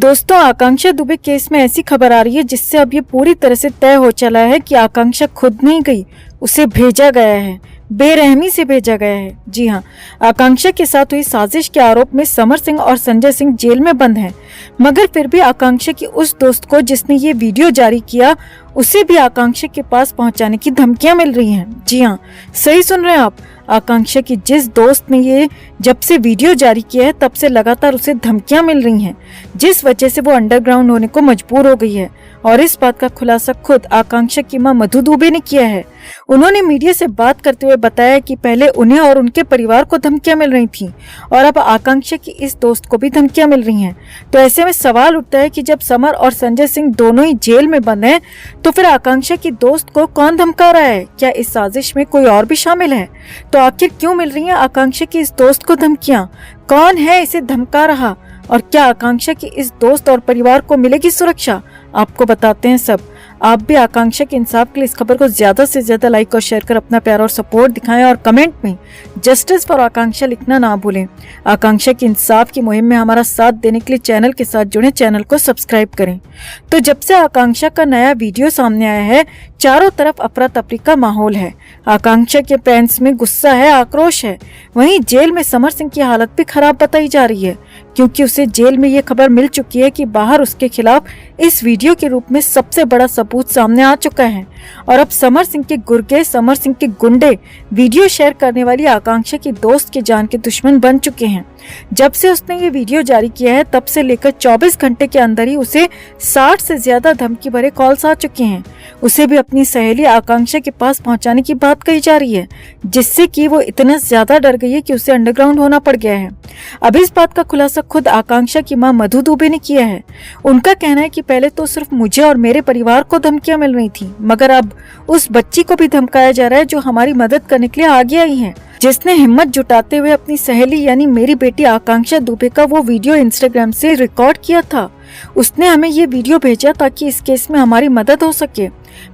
दोस्तों, आकांक्षा दुबे केस में ऐसी खबर आ रही है जिससे अब ये पूरी तरह से तय हो चला है कि आकांक्षा खुद नहीं गई, उसे भेजा गया है, बेरहमी से भेजा गया है। जी हाँ, आकांक्षा के साथ हुई साजिश के आरोप में समर सिंह और संजय सिंह जेल में बंद हैं, मगर फिर भी आकांक्षा की उस दोस्त को जिसने ये वीडियो जारी किया, उसे भी आकांक्षा के पास पहुंचाने की धमकियां मिल रही हैं। जी हाँ, सही सुन रहे हैं आप। आकांक्षा की जिस दोस्त ने ये जब से वीडियो जारी किया है तब से लगातार उसे धमकियां मिल रही हैं, जिस वजह से वो अंडरग्राउंड होने को मजबूर हो गई है। और इस बात का खुलासा खुद आकांक्षा की मां मधु दुबे ने किया है। उन्होंने मीडिया से बात करते हुए बताया कि पहले उन्हें और उनके परिवार को धमकियां मिल रही थीं और अब आकांक्षा की इस दोस्त को भी धमकियां मिल रही हैं। तो ऐसे में सवाल उठता है कि जब समर और संजय सिंह दोनों ही जेल में बंद हैं, तो फिर आकांक्षा की दोस्त को कौन धमका रहा है? क्या इस साजिश में कोई और भी शामिल है? तो आखिर क्यों मिल रही है आकांक्षा की इस दोस्त को धमकियां? कौन है इसे धमका रहा? और क्या आकांक्षा की इस दोस्त और परिवार को मिलेगी सुरक्षा? आपको बताते हैं सब। आप भी आकांक्षा के इंसाफ के लिए इस खबर को ज्यादा से ज्यादा लाइक और शेयर कर अपना प्यार और सपोर्ट दिखाएं और कमेंट में जस्टिस फॉर आकांक्षा लिखना ना भूलें। आकांक्षा के इंसाफ की मुहिम में हमारा साथ देने के लिए चैनल के साथ जुड़े, चैनल को सब्सक्राइब करें। तो जब से आकांक्षा का नया वीडियो सामने आया है, चारों तरफ अफरा तफरी का माहौल है। आकांक्षा के फैंस में गुस्सा है, आक्रोश है। वहीं जेल में समर सिंह की हालत भी खराब बताई जा रही है, क्योंकि उसे जेल में ये खबर मिल चुकी है कि बाहर उसके खिलाफ इस वीडियो के रूप में सबसे बड़ा सबूत सामने आ चुका है। और अब समर सिंह के गुर्गे, समर सिंह के गुंडे वीडियो शेयर करने वाली आकांक्षा की दोस्त के जान के दुश्मन बन चुके हैं। जब से उसने ये वीडियो जारी किया है तब से लेकर 24 घंटे के अंदर ही उसे 60 से ज्यादा धमकी भरे कॉल्स आ चुके हैं। उसे भी अपनी सहेली आकांक्षा के पास पहुंचाने की बात कही जा रही है, जिससे कि वो इतना ज्यादा डर गई है कि उसे अंडरग्राउंड होना पड़ गया है। अब इस बात का खुलासा खुद आकांक्षा की मां मधु दुबे ने किया है। उनका कहना है कि पहले तो सिर्फ मुझे और मेरे परिवार को धमकियां मिल रही थी, मगर अब उस बच्ची को भी धमकाया जा रहा है जो हमारी मदद करने के लिए आगे आई है, जिसने हिम्मत जुटाते हुए अपनी सहेली यानी मेरी बेटी आकांक्षा दुबे का वो वीडियो इंस्टाग्राम से रिकॉर्ड किया था। उसने हमें ये वीडियो भेजा ताकि इस केस में हमारी मदद हो सके।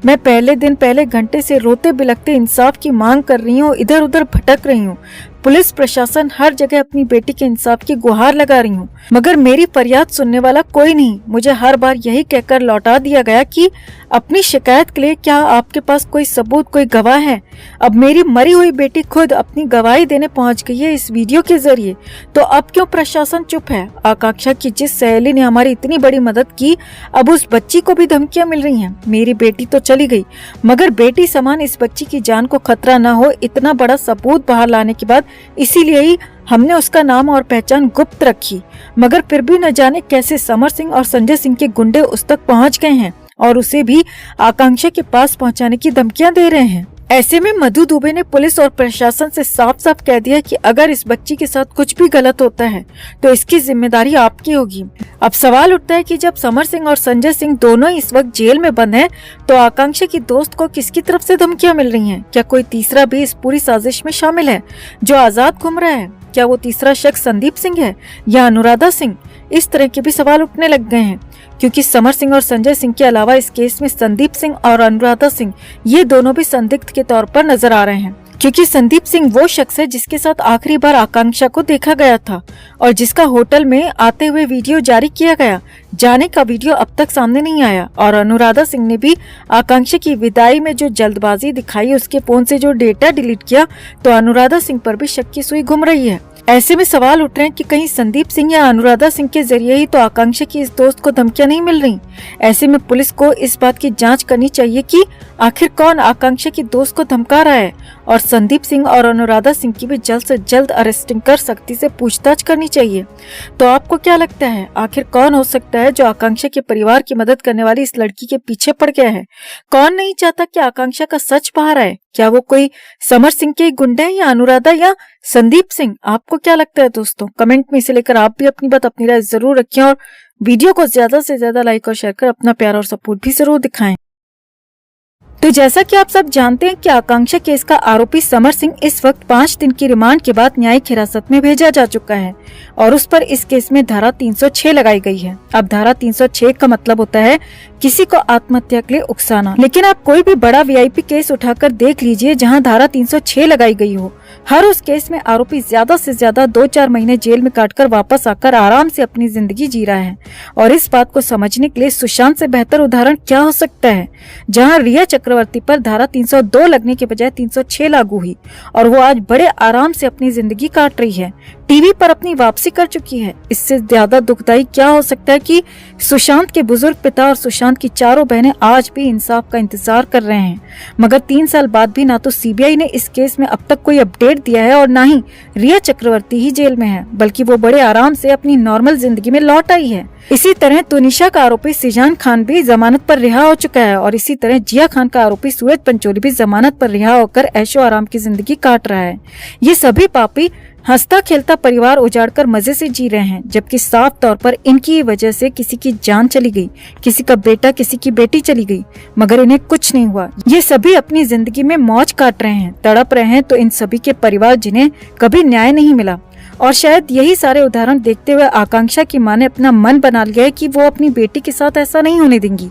मैं पहले घंटे से रोते बिलखते इंसाफ की मांग कर रही हूँ, इधर उधर भटक रही हूँ। पुलिस प्रशासन हर जगह अपनी बेटी के इंसाफ की गुहार लगा रही हूँ, मगर मेरी फरियाद सुनने वाला कोई नहीं। मुझे हर बार यही कहकर लौटा दिया गया कि अपनी शिकायत के लिए क्या आपके पास कोई सबूत, कोई गवाह है? अब मेरी मरी हुई बेटी खुद अपनी गवाही देने पहुंच गई है इस वीडियो के जरिए, तो अब क्यों प्रशासन चुप है? आकांक्षा की जिस सहेली ने हमारी इतनी बड़ी मदद की, अब उस बच्ची को भी धमकियां मिल रही हैं। मेरी बेटी तो चली गई, मगर बेटी समान इस बच्ची की जान को खतरा न हो, इतना बड़ा सबूत बाहर लाने के बाद इसीलिए ही हमने उसका नाम और पहचान गुप्त रखी। मगर फिर भी न जाने कैसे समर सिंह और संजय सिंह के गुंडे उस तक पहुंच गए हैं और उसे भी आकांक्षा के पास पहुंचाने की धमकियां दे रहे हैं। ऐसे में मधु दुबे ने पुलिस और प्रशासन से साफ साफ कह दिया कि अगर इस बच्ची के साथ कुछ भी गलत होता है तो इसकी जिम्मेदारी आपकी होगी। अब सवाल उठता है कि जब समर सिंह और संजय सिंह दोनों इस वक्त जेल में बंद हैं, तो आकांक्षा की दोस्त को किसकी तरफ से धमकियां मिल रही हैं? क्या कोई तीसरा भी इस पूरी साजिश में शामिल है जो आजाद घूम रहा है? क्या वो तीसरा शख्स संदीप सिंह है या अनुराधा सिंह? इस तरह के भी सवाल उठने लग गए हैं, क्योंकि समर सिंह और संजय सिंह के अलावा इस केस में संदीप सिंह और अनुराधा सिंह, ये दोनों भी संदिग्ध के तौर पर नजर आ रहे हैं। क्योंकि संदीप सिंह वो शख्स है जिसके साथ आखिरी बार आकांक्षा को देखा गया था और जिसका होटल में आते हुए वीडियो जारी किया गया। जाने का वीडियो अब तक सामने नहीं आया। और अनुराधा सिंह ने भी आकांक्षा की विदाई में जो जल्दबाजी दिखाई, उसके फोन से जो डेटा डिलीट किया, तो अनुराधा सिंह पर भी शक की सुई घूम रही है। ऐसे में सवाल उठ रहे हैं कि कहीं संदीप सिंह या अनुराधा सिंह के जरिए ही तो आकांक्षा की इस दोस्त को धमकियां नहीं मिल रही। ऐसे में पुलिस को इस बात की जांच करनी चाहिए कि आखिर कौन आकांक्षा की दोस्त को धमका रहा है, और संदीप सिंह और अनुराधा सिंह की भी जल्द से जल्द अरेस्टिंग कर सख्ती से पूछताछ करनी चाहिए। तो आपको क्या लगता है, आखिर कौन हो सकता है जो आकांक्षा के परिवार की मदद करने वाली इस लड़की के पीछे पड़ गया है? कौन नहीं चाहता कि आकांक्षा का सच बाहर आए? क्या वो कोई समर सिंह के गुंडे हैं या अनुराधा या संदीप सिंह? आपको क्या लगता है दोस्तों? कमेंट में इसे लेकर आप भी अपनी बात, अपनी राय जरूर रखें और वीडियो को ज्यादा से ज्यादा लाइक और शेयर कर अपना प्यार और सपोर्ट भी जरूर दिखाएं। तो जैसा कि आप सब जानते हैं कि आकांक्षा केस का आरोपी समर सिंह इस वक्त 5 दिन की रिमांड के बाद न्यायिक हिरासत में भेजा जा चुका है और उस पर इस केस में धारा 306 लगाई गई है। अब धारा 306 का मतलब होता है किसी को आत्महत्या के लिए उकसाना। लेकिन आप कोई भी बड़ा वीआईपी केस उठाकर देख लीजिए जहां धारा 306 लगाई गई हो, हर उस केस में आरोपी ज्यादा से ज्यादा 2-4 महीने जेल में काटकर वापस आकर आराम से अपनी जिंदगी जी रहा है। और इस बात को समझने के लिए सुशांत से बेहतर उदाहरण क्या हो सकता है, जहां रिया चक्रवर्ती पर धारा 302 लगने के बजाय 306 लागू हुई और वो आज बड़े आराम से अपनी जिंदगी काट रही है, टीवी पर अपनी वापसी कर चुकी है। इससे ज्यादा दुखदाई क्या हो सकता है कि सुशांत के बुजुर्ग पिता और सुशांत की चारों बहनें आज भी इंसाफ का इंतजार कर रहे हैं, मगर 3 साल बाद भी ना तो सीबीआई ने इस केस में अब तक कोई अपडेट दिया है और ना ही रिया चक्रवर्ती ही जेल में है, बल्कि वो बड़े आराम से अपनी नॉर्मल जिंदगी में लौट आई है। इसी तरह तुनिशा का आरोपी सिजान खान भी जमानत पर रिहा हो चुका है और इसी तरह जिया खान का आरोपी सूरज पंचोली भी जमानत पर रिहा होकर ऐशो आराम की जिंदगी काट रहा है। ये सभी पापी हंसता खेलता परिवार उजाड़कर मजे से जी रहे हैं, जबकि साफ तौर पर इनकी वजह से किसी की जान चली गई, किसी का बेटा, किसी की बेटी चली गई, मगर इन्हें कुछ नहीं हुआ। ये सभी अपनी जिंदगी में मौज काट रहे हैं, तड़प रहे हैं। तो इन सभी के परिवार जिन्हें कभी न्याय नहीं मिला, और शायद यही सारे उदाहरण देखते हुए आकांक्षा की मां ने अपना मन बना लिया है कि वो अपनी बेटी के साथ ऐसा नहीं होने देंगी।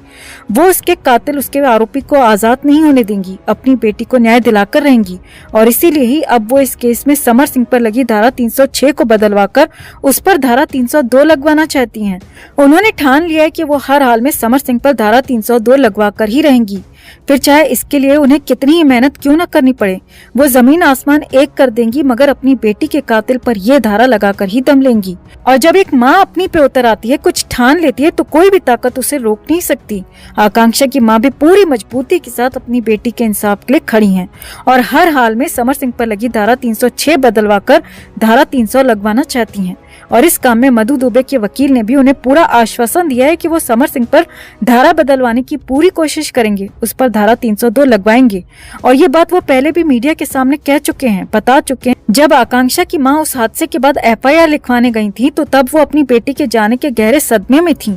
वो उसके कातिल, उसके आरोपी को आजाद नहीं होने देंगी, अपनी बेटी को न्याय दिलाकर रहेंगी। और इसीलिए ही अब वो इस केस में समर सिंह पर लगी धारा 306 को बदलवाकर उस पर धारा 302 लगवाना चाहती हैं। उन्होंने ठान लिया है कि वो हर हाल में समर सिंह पर धारा 302 लगवाकर ही रहेंगी, फिर चाहे इसके लिए उन्हें कितनी ही मेहनत क्यों न करनी पड़े। वो जमीन आसमान एक कर देंगी, मगर अपनी बेटी के कातिल पर ये धारा लगाकर ही दम लेंगी। और जब एक माँ अपनी पे उतर आती है, कुछ ठान लेती है, तो कोई भी ताकत उसे रोक नहीं सकती। आकांक्षा की माँ भी पूरी मजबूती के साथ अपनी बेटी के इंसाफ के लिए खड़ी हैं और हर हाल में समर सिंह पर लगी धारा 306 बदलवाकर धारा 300 लगवाना चाहती हैं। और इस काम में मधु दुबे के वकील ने भी उन्हें पूरा आश्वासन दिया है कि वो समर सिंह पर धारा बदलवाने की पूरी कोशिश करेंगे, उस पर धारा 302 लगवाएंगे। और ये बात वो पहले भी मीडिया के सामने कह चुके हैं, बता चुके हैं। जब आकांक्षा की मां उस हादसे के बाद एफआईआर लिखवाने गई थी, तो तब वो अपनी बेटी के जाने के गहरे सदमे में थी।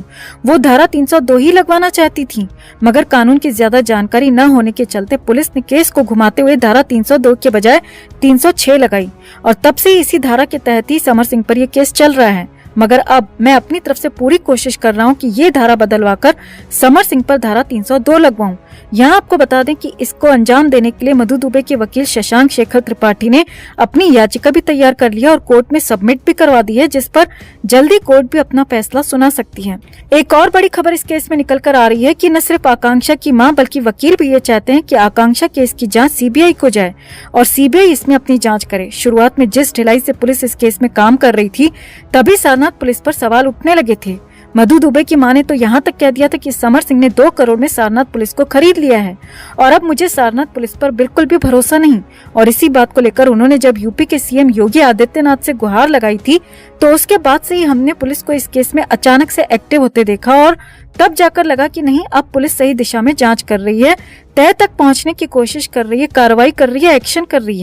वो धारा 302 ही लगवाना चाहती थी, मगर कानून की ज्यादा जानकारी न होने के चलते पुलिस ने केस को घुमाते हुए धारा 302 के बजाय 306 लगाई और तब से इसी धारा के तहत ही समर सिंह पर यह केस चल रहा है। मगर अब मैं अपनी तरफ से पूरी कोशिश कर रहा हूं कि ये धारा बदलवाकर समर सिंह पर धारा 302 लगवाऊं। यहाँ आपको बता दें कि इसको अंजाम देने के लिए मधु दुबे के वकील शशांक शेखर त्रिपाठी ने अपनी याचिका भी तैयार कर लिया और कोर्ट में सबमिट भी करवा दी है, जिस पर जल्दी कोर्ट भी अपना फैसला सुना सकती है। एक और बड़ी खबर इस केस में निकल कर आ रही है कि न सिर्फ आकांक्षा की मां बल्कि वकील भी ये चाहते हैं कि आकांक्षा केस की जांच सीबीआई को जाए और सीबीआई इसमें अपनी जांच करे। शुरुआत में जिस ढिलाई से पुलिस इस केस में काम कर रही थी, तभी सारनाथ पुलिस पर सवाल उठने लगे थे। मधु दुबे की मां ने तो यहाँ तक कह दिया था कि समर सिंह ने 2 करोड़ में सारनाथ पुलिस को खरीद लिया है और अब मुझे सारनाथ पुलिस पर बिल्कुल भी भरोसा नहीं। और इसी बात को लेकर उन्होंने जब यूपी के सीएम योगी आदित्यनाथ से गुहार लगाई थी, तो उसके बाद से ही हमने पुलिस को इस केस में अचानक से एक्टिव होते देखा और तब जाकर लगा कि नहीं, अब पुलिस सही दिशा में जांच कर रही है, तय तक पहुंचने की कोशिश कर रही है, कार्रवाई कर रही है, एक्शन कर रही है।